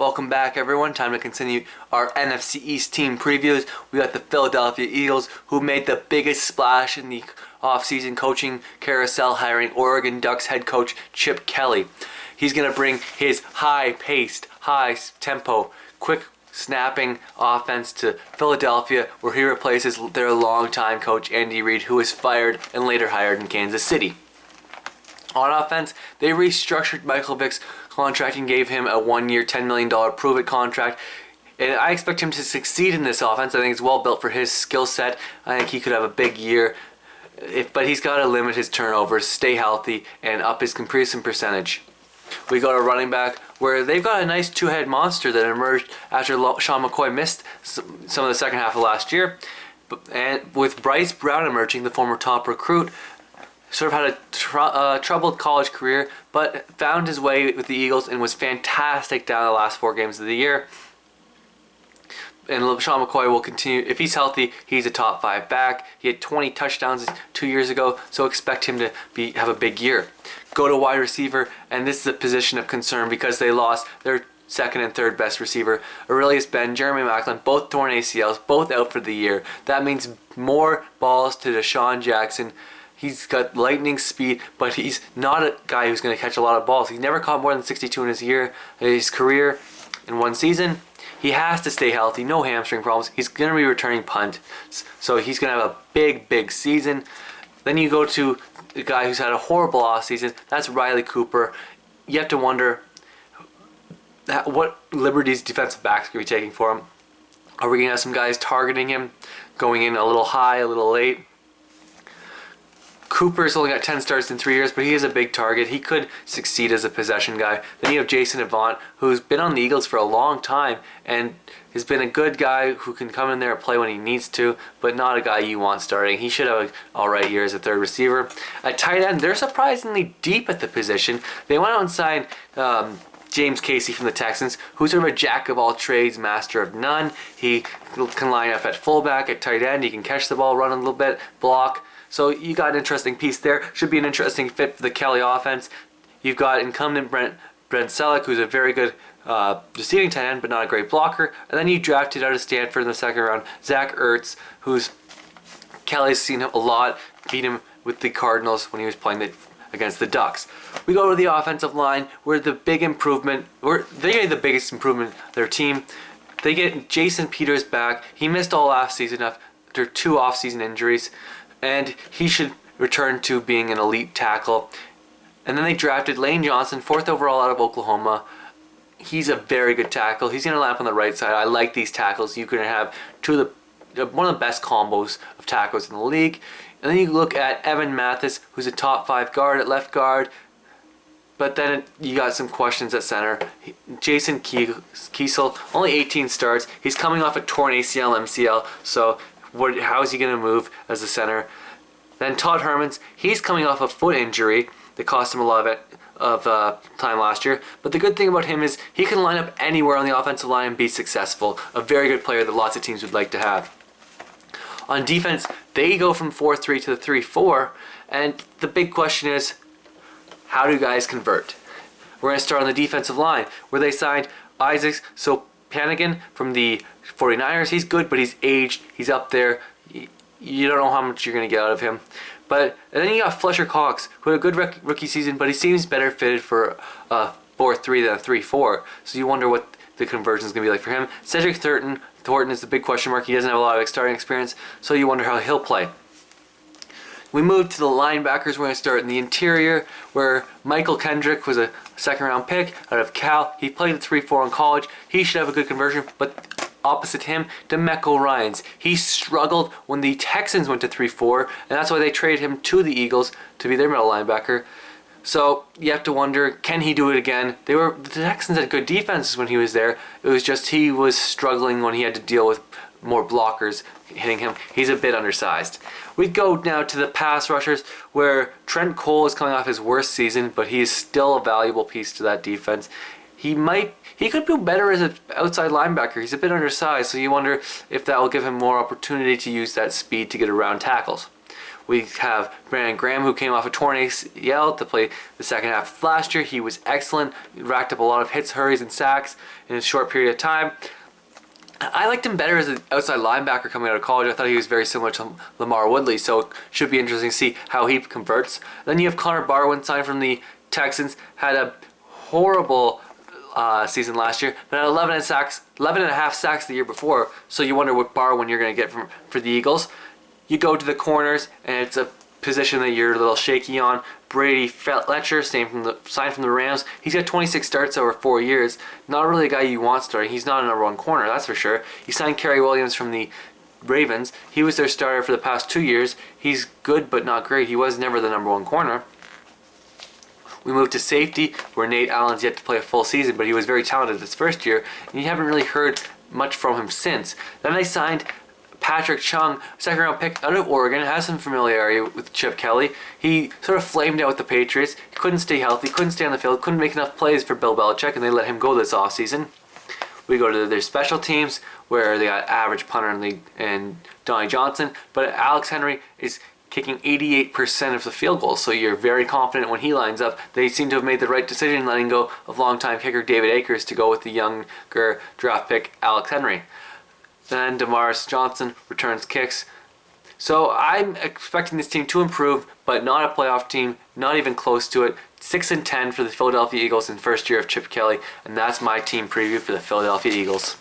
Welcome back, everyone. Time to continue our NFC East team previews. We got the Philadelphia Eagles, who made the biggest splash in the offseason coaching carousel, hiring Oregon Ducks head coach Chip Kelly. He's going to bring his high-paced, high-tempo, quick snapping offense to Philadelphia, where he replaces their longtime coach Andy Reid, who was fired and later hired in Kansas City. On offense, they restructured Michael Vick's contract and gave him a one-year, $10 million prove-it contract. And I expect him to succeed in this offense. I think it's well built for his skill set. I think he could have a big year. But he's got to limit his turnovers, stay healthy, and up his completion percentage. We go to running back, where they've got a nice two-head monster that emerged after Sean McCoy missed some of the second half of last year. And with Bryce Brown emerging, the former top recruit, sort of had a troubled college career, but found his way with the Eagles and was fantastic down the last 4 games of the year. And Sean McCoy will continue. If he's healthy, he's a top 5 back. He had 20 touchdowns 2 years ago, so expect him to have a big year. Go to wide receiver, and this is a position of concern because they lost their second and third best receiver, Aurelius Ben, Jeremy Maclin, both torn ACLs, both out for the year. That means more balls to Deshaun Jackson. He's got lightning speed, but he's not a guy who's going to catch a lot of balls. He's never caught more than 62 in his career in one season. He has to stay healthy, no hamstring problems. He's going to be returning punt, so he's going to have a big season. Then you go to the guy who's had a horrible offseason. That's Riley Cooper. You have to wonder what liberties defensive backs are going to be taking for him. Are we going to have some guys targeting him, going in a little high, a little late? Cooper's only got 10 starts in 3 years, but he is a big target. He could succeed as a possession guy. Then you have Jason Avant, who's been on the Eagles for a long time and has been a good guy who can come in there and play when he needs to, but not a guy you want starting. He should have an alright year as a third receiver. At tight end, they're surprisingly deep at the position. They went out and signed James Casey from the Texans, who's sort of a jack of all trades, master of none. He can line up at fullback, at tight end. He can catch the ball, run a little bit, block. So you got an interesting piece there. Should be an interesting fit for the Kelly offense. You've got incumbent Brent Selleck, who's a very good receiving tight end, but not a great blocker. And then you drafted out of Stanford in the second round, Zach Ertz, who's Kelly's seen a lot, beat him with the Cardinals when he was playing against the Ducks. We go to the offensive line, where they made the biggest improvement of their team. They get Jason Peters back. He missed all last season after 2 off-season injuries, and he should return to being an elite tackle. And then they drafted Lane Johnson, 4th overall out of Oklahoma. He's a very good tackle. He's going to line up on the right side. I like these tackles. You can have one of the best combos of tackles in the league. And then you look at Evan Mathis, who's a top 5 guard at left guard. But then you got some questions at center. Jason Kiesel, only 18 starts. He's coming off a torn ACL, MCL, so how is he going to move as a center? Then Todd Hermans, he's coming off a foot injury that cost him a lot of time last year. But the good thing about him is he can line up anywhere on the offensive line and be successful. A very good player that lots of teams would like to have. On defense, they go from 4-3 to 3-4. And the big question is, how do guys convert? We're going to start on the defensive line, where they signed Isaac Sopanigan from the 49ers. He's good, but he's aged. He's up there. You don't know how much you're going to get out of him. And then you got Fletcher Cox, who had a good rookie season, but he seems better fitted for a 4-3 than a 3-4. So you wonder what the conversion is going to be like for him. Cedric Thornton is the big question mark. He doesn't have a lot of starting experience, so you wonder how he'll play. We move to the linebackers. We're going to start in the interior, where Michael Kendrick was a second-round pick out of Cal. He played at 3-4 in college. He should have a good conversion, but opposite him, DeMeco Ryans. He struggled when the Texans went to 3-4, and that's why they traded him to the Eagles to be their middle linebacker. So you have to wonder, can he do it again? The Texans had good defenses when he was there. It was just he was struggling when he had to deal with more blockers hitting him. He's a bit undersized. We go now to the pass rushers, where Trent Cole is coming off his worst season, but he is still a valuable piece to that defense. He could do better as an outside linebacker. He's a bit undersized, so you wonder if that will give him more opportunity to use that speed to get around tackles. We have Brandon Graham, who came off a torn ACL to play the second half of last year. He was excellent, racked up a lot of hits, hurries, and sacks in a short period of time. I liked him better as an outside linebacker coming out of college. I thought he was very similar to Lamar Woodley, so it should be interesting to see how he converts. Then you have Connor Barwin, signed from the Texans, had a horrible season last year, but had 11 and a half sacks the year before, so you wonder what Barwin you're going to get for the Eagles. You go to the corners, and it's a position that you're a little shaky on. Brady Fletcher, signed from the Rams. He's got 26 starts over 4 years. Not really a guy you want starting. He's not a number one corner, that's for sure. You signed Kerry Williams from the Ravens. He was their starter for the past 2 years. He's good but not great. He was never the number one corner. We moved to safety, where Nate Allen's yet to play a full season, but he was very talented this first year, and you haven't really heard much from him since. Then they signed Patrick Chung, second round pick out of Oregon, has some familiarity with Chip Kelly. He sort of flamed out with the Patriots. He couldn't stay healthy, couldn't stay on the field, couldn't make enough plays for Bill Belichick, and they let him go this offseason. We go to their special teams, where they got average punter and Donnie Johnson, but Alex Henry is kicking 88% of the field goals, so you're very confident when he lines up. They seem to have made the right decision letting go of longtime kicker David Akers to go with the younger draft pick Alex Henry. Then Damaris Johnson returns kicks. So I'm expecting this team to improve, but not a playoff team, not even close to it. 6-10 for the Philadelphia Eagles in first year of Chip Kelly, and that's my team preview for the Philadelphia Eagles.